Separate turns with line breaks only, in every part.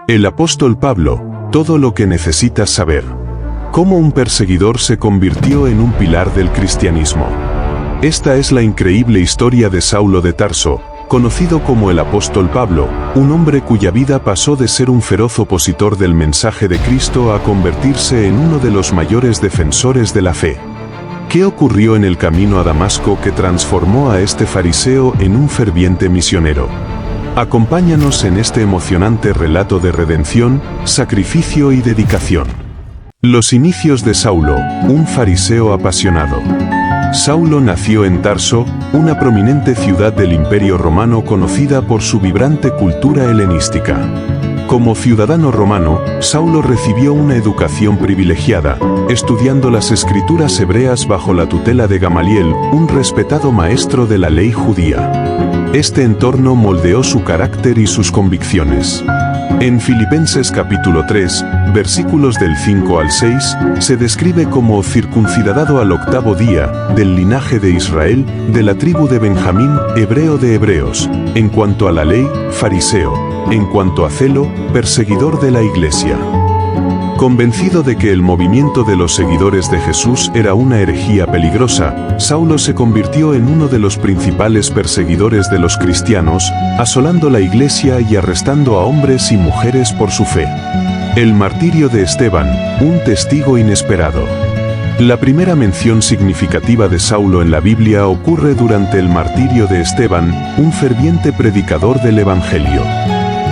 El apóstol Pablo, todo lo que necesitas saber. Cómo un perseguidor se convirtió en un pilar del cristianismo. Esta es la increíble historia de Saulo de Tarso, conocido como el apóstol Pablo, un hombre cuya vida pasó de ser un feroz opositor del mensaje de Cristo a convertirse en uno de los mayores defensores de la fe. ¿Qué ocurrió en el camino a Damasco que transformó a este fariseo en un ferviente misionero? Acompáñanos en este emocionante relato de redención, sacrificio y dedicación. Los inicios de Saulo, un fariseo apasionado. Saulo nació en Tarso, una prominente ciudad del Imperio Romano conocida por su vibrante cultura helenística. Como ciudadano romano, Saulo recibió una educación privilegiada, estudiando las escrituras hebreas bajo la tutela de Gamaliel, un respetado maestro de la ley judía. Este entorno moldeó su carácter y sus convicciones. En Filipenses capítulo 3, versículos del 5 al 6, se describe como circuncidado al 8º día, del linaje de Israel, de la tribu de Benjamín, hebreo de hebreos, en cuanto a la ley, fariseo, en cuanto a celo, perseguidor de la iglesia. Convencido de que el movimiento de los seguidores de Jesús era una herejía peligrosa, Saulo se convirtió en uno de los principales perseguidores de los cristianos, asolando la iglesia y arrestando a hombres y mujeres por su fe. El martirio de Esteban, un testigo inesperado. La primera mención significativa de Saulo en la Biblia ocurre durante el martirio de Esteban, un ferviente predicador del Evangelio.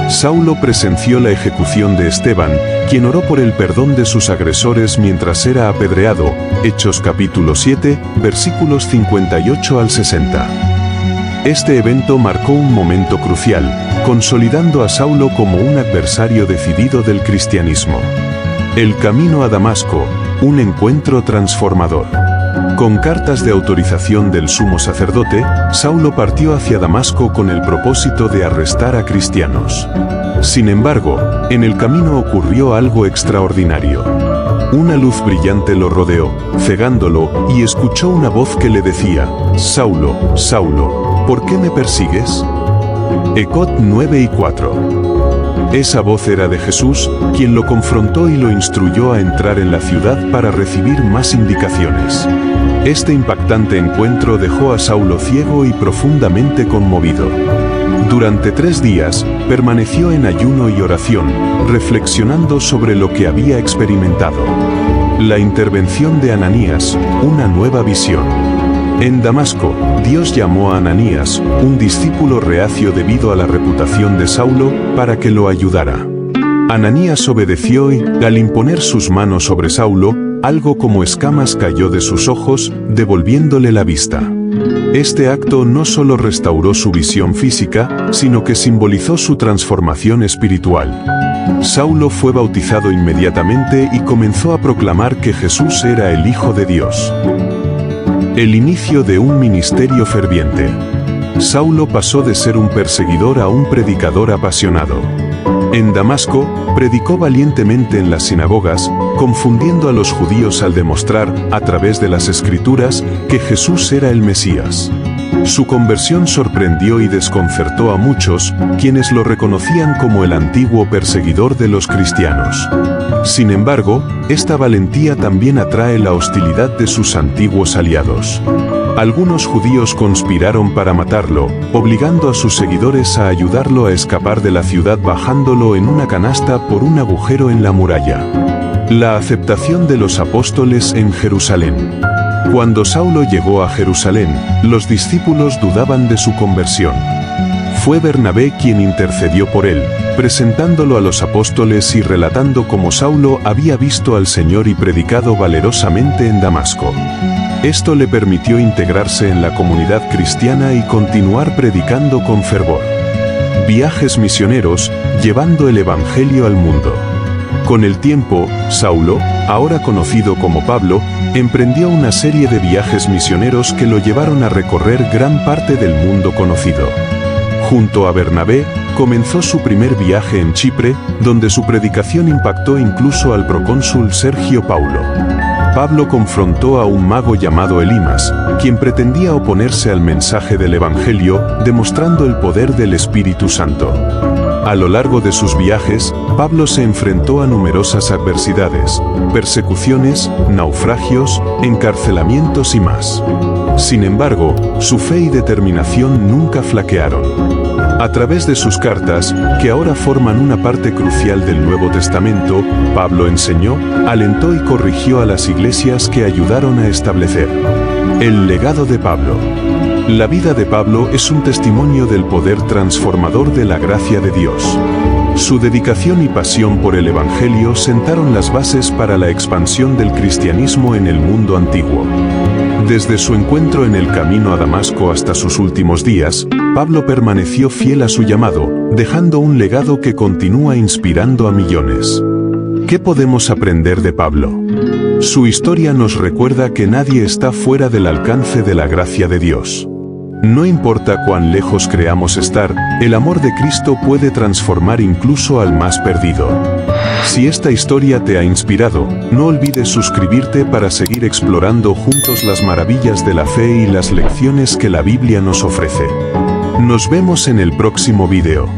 Saulo presenció la ejecución de Esteban, quien oró por el perdón de sus agresores mientras era apedreado, Hechos capítulo 7, versículos 58 al 60. Este evento marcó un momento crucial, consolidando a Saulo como un adversario decidido del cristianismo. El camino a Damasco, un encuentro transformador. Con cartas de autorización del sumo sacerdote, Saulo partió hacia Damasco con el propósito de arrestar a cristianos. Sin embargo, en el camino ocurrió algo extraordinario. Una luz brillante lo rodeó, cegándolo, y escuchó una voz que le decía: «Saulo, Saulo, ¿por qué me persigues?». Ecod 9:4. Esa voz era de Jesús, quien lo confrontó y lo instruyó a entrar en la ciudad para recibir más indicaciones. Este impactante encuentro dejó a Saulo ciego y profundamente conmovido. Durante 3 días, permaneció en ayuno y oración, reflexionando sobre lo que había experimentado. La intervención de Ananías, una nueva visión. En Damasco, Dios llamó a Ananías, un discípulo reacio debido a la reputación de Saulo, para que lo ayudara. Ananías obedeció y, al imponer sus manos sobre Saulo, algo como escamas cayó de sus ojos, devolviéndole la vista. Este acto no solo restauró su visión física, sino que simbolizó su transformación espiritual. Saulo fue bautizado inmediatamente y comenzó a proclamar que Jesús era el Hijo de Dios. El inicio de un ministerio ferviente. Saulo pasó de ser un perseguidor a un predicador apasionado. En Damasco, predicó valientemente en las sinagogas, confundiendo a los judíos al demostrar, a través de las Escrituras, que Jesús era el Mesías. Su conversión sorprendió y desconcertó a muchos, quienes lo reconocían como el antiguo perseguidor de los cristianos. Sin embargo, esta valentía también atrae la hostilidad de sus antiguos aliados. Algunos judíos conspiraron para matarlo, obligando a sus seguidores a ayudarlo a escapar de la ciudad bajándolo en una canasta por un agujero en la muralla. La aceptación de los apóstoles en Jerusalén. Cuando Saulo llegó a Jerusalén, los discípulos dudaban de su conversión. Fue Bernabé quien intercedió por él, presentándolo a los apóstoles y relatando cómo Saulo había visto al Señor y predicado valerosamente en Damasco. Esto le permitió integrarse en la comunidad cristiana y continuar predicando con fervor. Viajes misioneros, llevando el Evangelio al mundo. Con el tiempo, Saulo, ahora conocido como Pablo, emprendió una serie de viajes misioneros que lo llevaron a recorrer gran parte del mundo conocido. Junto a Bernabé, comenzó su primer viaje en Chipre, donde su predicación impactó incluso al procónsul Sergio Paulo. Pablo confrontó a un mago llamado Elimas, quien pretendía oponerse al mensaje del Evangelio, demostrando el poder del Espíritu Santo. A lo largo de sus viajes, Pablo se enfrentó a numerosas adversidades, persecuciones, naufragios, encarcelamientos y más. Sin embargo, su fe y determinación nunca flaquearon. A través de sus cartas, que ahora forman una parte crucial del Nuevo Testamento, Pablo enseñó, alentó y corrigió a las iglesias que ayudaron a establecer el legado de Pablo. La vida de Pablo es un testimonio del poder transformador de la gracia de Dios. Su dedicación y pasión por el Evangelio sentaron las bases para la expansión del cristianismo en el mundo antiguo. Desde su encuentro en el camino a Damasco hasta sus últimos días, Pablo permaneció fiel a su llamado, dejando un legado que continúa inspirando a millones. ¿Qué podemos aprender de Pablo? Su historia nos recuerda que nadie está fuera del alcance de la gracia de Dios. No importa cuán lejos creamos estar, el amor de Cristo puede transformar incluso al más perdido. Si esta historia te ha inspirado, no olvides suscribirte para seguir explorando juntos las maravillas de la fe y las lecciones que la Biblia nos ofrece. Nos vemos en el próximo video.